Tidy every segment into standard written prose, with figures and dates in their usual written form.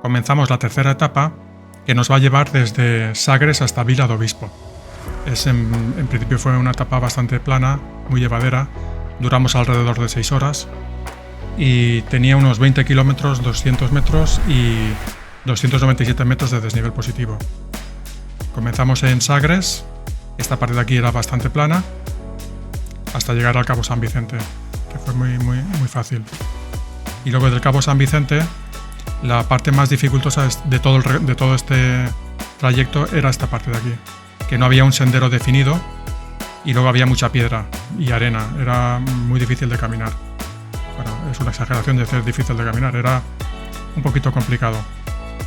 comenzamos la tercera etapa, que nos va a llevar desde Sagres hasta Vila do Bispo. En principio fue una etapa bastante plana, muy llevadera. Duramos alrededor de 6 horas y tenía unos 20 kilómetros, 200 metros y 297 metros de desnivel positivo. Comenzamos en Sagres, esta parte de aquí era bastante plana, hasta llegar al Cabo San Vicente, que fue muy fácil. Y luego del Cabo San Vicente, la parte más dificultosa de todo este trayecto era esta parte de aquí, que no había un sendero definido y luego había mucha piedra y arena, era muy difícil de caminar. Bueno, es una exageración decir difícil de caminar, era un poquito complicado.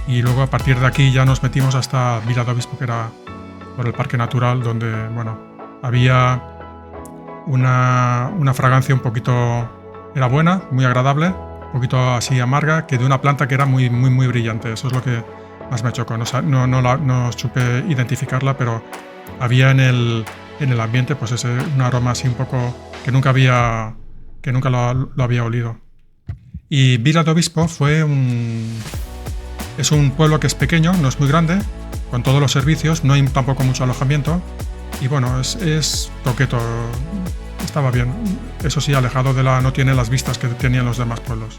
Y luego a partir de aquí ya nos metimos hasta Vila do Bispo, que era por el parque natural, donde bueno, había una fragancia un poquito, era buena, muy agradable, un poquito así amarga, que de una planta que era muy brillante. Eso es lo que más me chocó. No supe identificarla, pero había en el ambiente pues un aroma así un poco que nunca lo había olido. Y Vila do Bispo es un pueblo que es pequeño, no es muy grande, con todos los servicios, no hay tampoco mucho alojamiento y bueno, es toqueto, estaba bien. Eso sí, alejado no tiene las vistas que tenían los demás pueblos.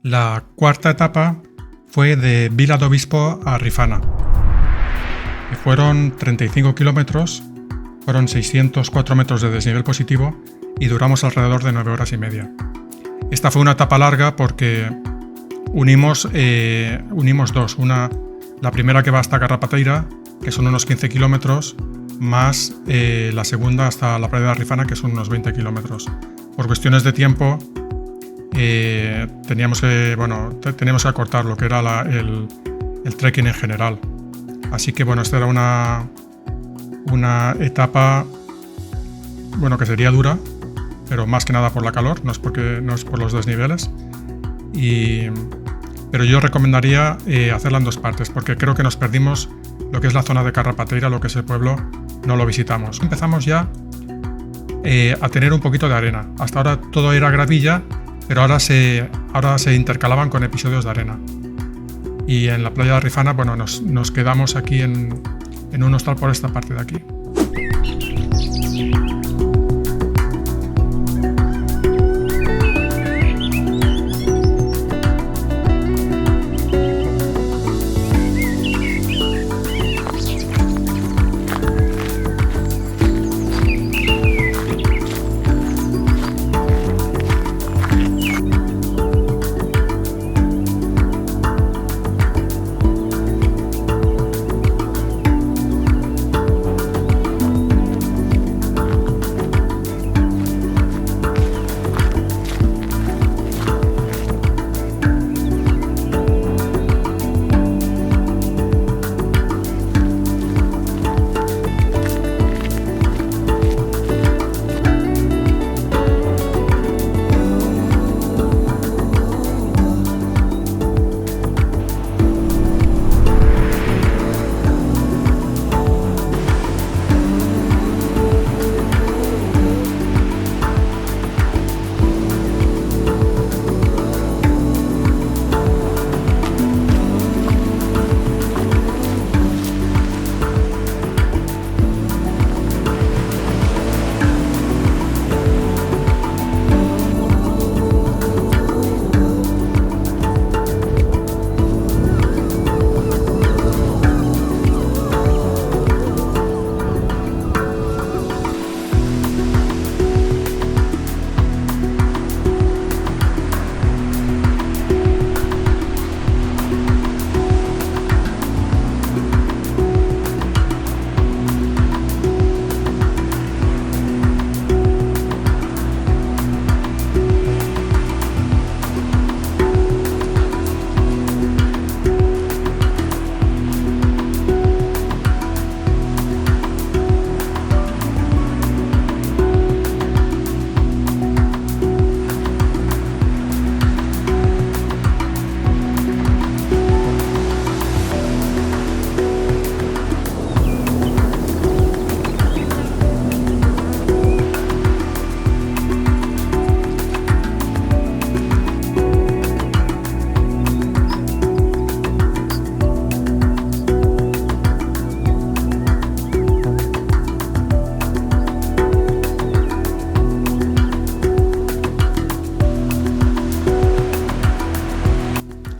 La cuarta etapa fue de Vila do Bispo a Rifana. Fueron 35 kilómetros, fueron 604 metros de desnivel positivo y duramos alrededor de 9 horas y media. Esta fue una etapa larga porque unimos dos. La primera que va hasta Garrapateira, que son unos 15 kilómetros, más la segunda hasta la playa de Rifana, que son unos 20 kilómetros. Por cuestiones de tiempo teníamos que acortar lo que era el trekking en general. Así que bueno, esta era una etapa bueno, que sería dura, pero más que nada por la calor, no es por los desniveles. Pero yo recomendaría hacerla en 2 partes, porque creo que nos perdimos lo que es la zona de Carrapateira, lo que es el pueblo, no lo visitamos. Empezamos ya a tener un poquito de arena. Hasta ahora todo era gravilla, pero ahora se intercalaban con episodios de arena. Y en la playa de Arrifana, bueno, nos quedamos aquí en un hostal por esta parte de aquí.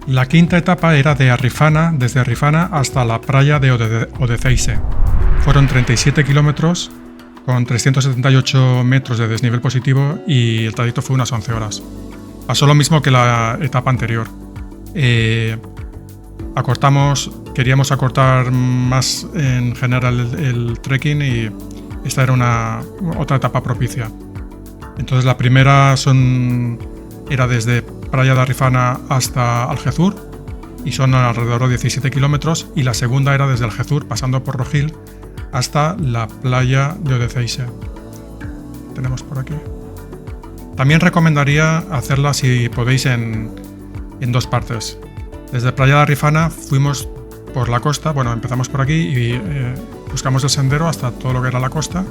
La quinta etapa era desde Arrifana hasta la playa de Odeceixe. Fueron 37 kilómetros con 378 metros de desnivel positivo y el trayecto fue unas 11 horas. Pasó lo mismo que la etapa anterior. Queríamos acortar más en general el trekking y esta era otra etapa propicia. Entonces la primera era desde Playa de Arrifana hasta Algezur y son alrededor de 17 kilómetros, y la segunda era desde Algezur pasando por Rojil hasta la playa de Odeceixe. Tenemos por aquí. También recomendaría hacerla, si podéis, en 2 partes. Desde Playa de Arrifana fuimos por la costa, bueno, empezamos por aquí y buscamos el sendero hasta todo lo que era la costa,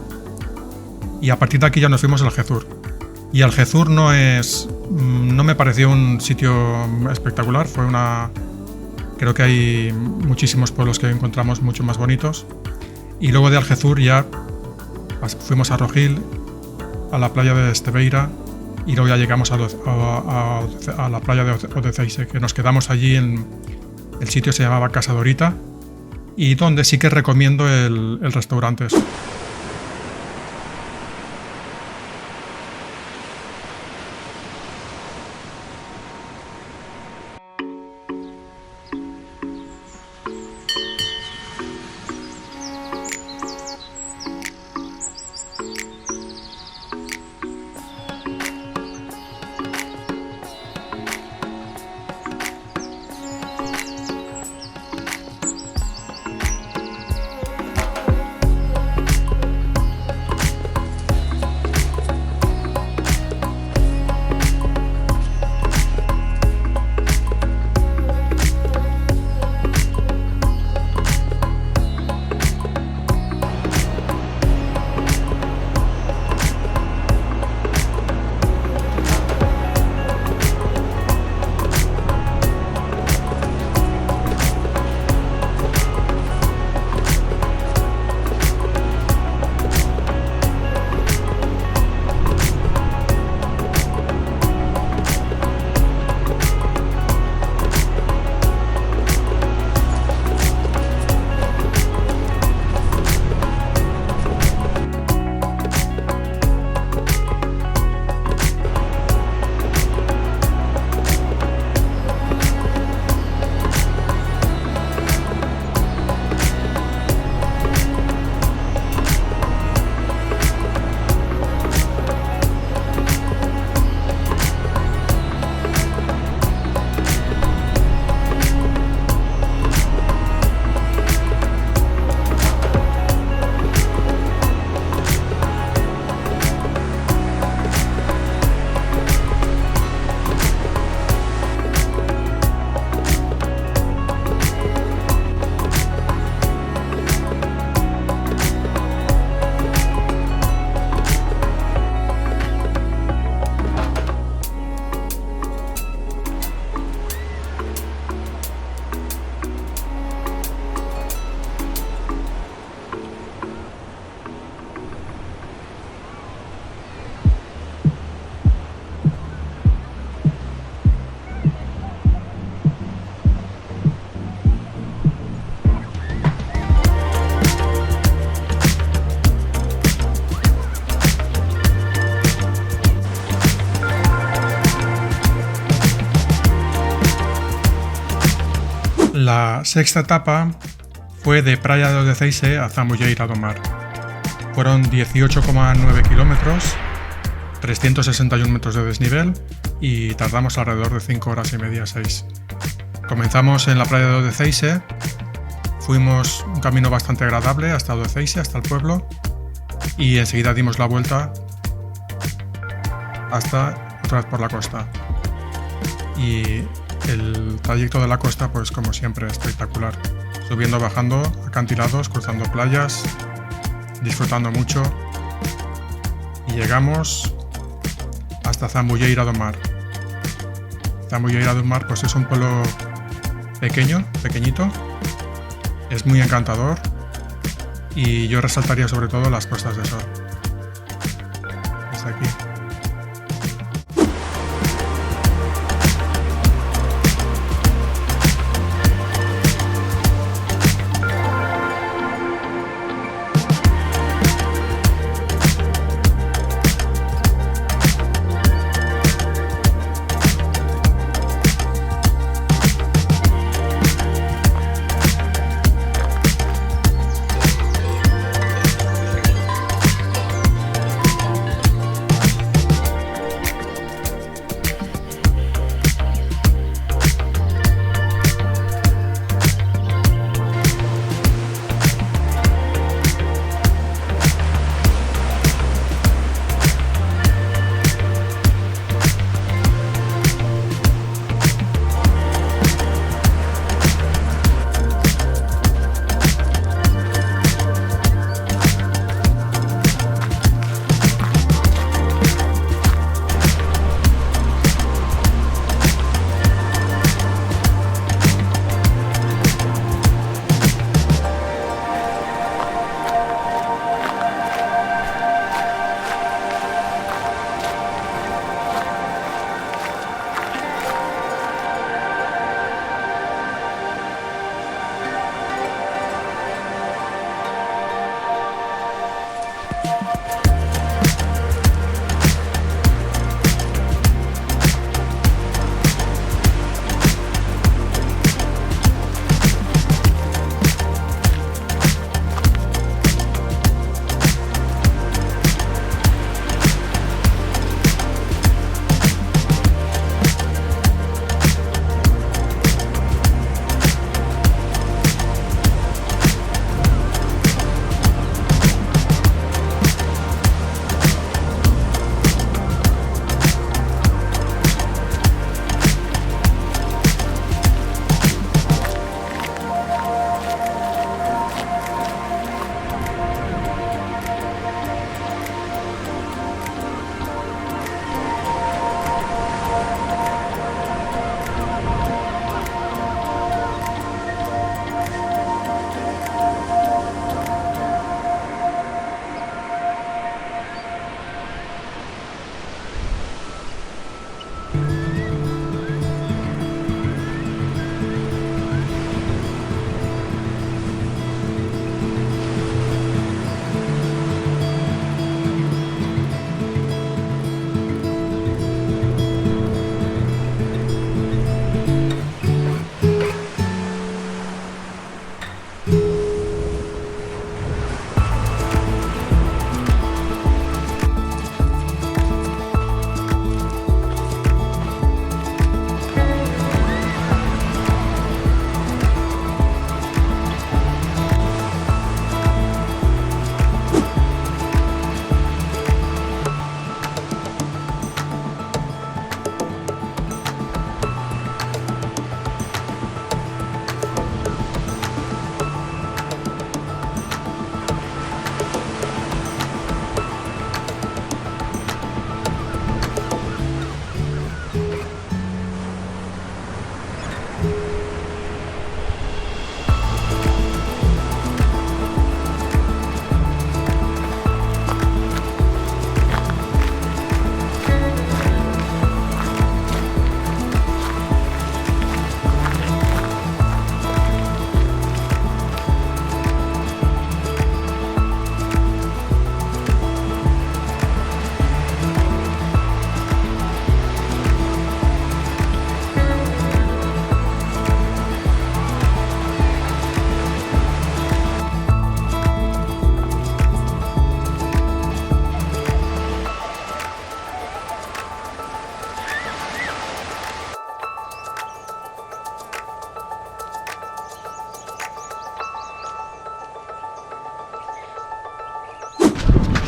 y a partir de aquí ya nos fuimos a Algezur. Y Algezur no me pareció un sitio espectacular, creo que hay muchísimos pueblos que encontramos mucho más bonitos. Y luego de Algezur ya fuimos a Rojil, a la playa de Estebeira, y luego ya llegamos a la playa de Odeceixe, que nos quedamos allí el sitio se llamaba Casa Dorita, y donde sí que recomiendo el restaurante. La sexta etapa fue de Praia do Deceise a Zambujeira do Mar. Fueron 18,9 kilómetros, 361 metros de desnivel y tardamos alrededor de 5 horas y media, 6. Comenzamos en la Praia do Deceise, fuimos un camino bastante agradable hasta Deceise, hasta el pueblo, y enseguida dimos la vuelta hasta otra vez por la costa. Y el trayecto de la costa, pues como siempre, espectacular. Subiendo, bajando, acantilados, cruzando playas, disfrutando mucho. Y llegamos hasta Zambujeira do Mar. Zambujeira do Mar, pues es un pueblo pequeñito. Es muy encantador. Y yo resaltaría sobre todo las puestas de sol. Desde aquí.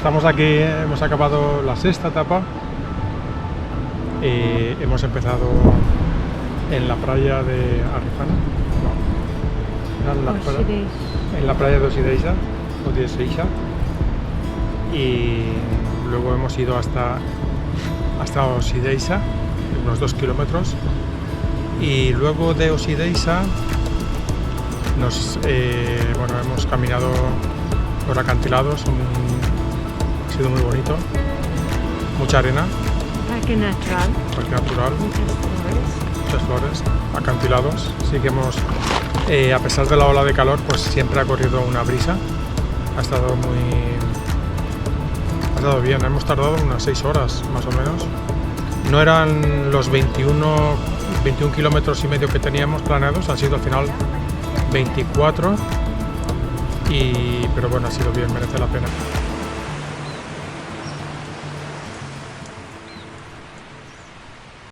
estamos aquí, hemos acabado la sexta etapa. Hemos empezado en la playa de Arifana, en la playa de Osideiza, y luego hemos ido hasta Osideiza, unos 2 kilómetros, y luego de Osideiza hemos caminado por acantilados, ha sido muy bonito, mucha arena, Parque natural, muchas flores, acantilados. Sí que hemos, a pesar de la ola de calor, pues siempre ha corrido una brisa, ha estado bien. Hemos tardado unas 6 horas más o menos. No eran los 21 kilómetros y medio que teníamos planeados, han sido al final 24, pero bueno, ha sido bien, merece la pena.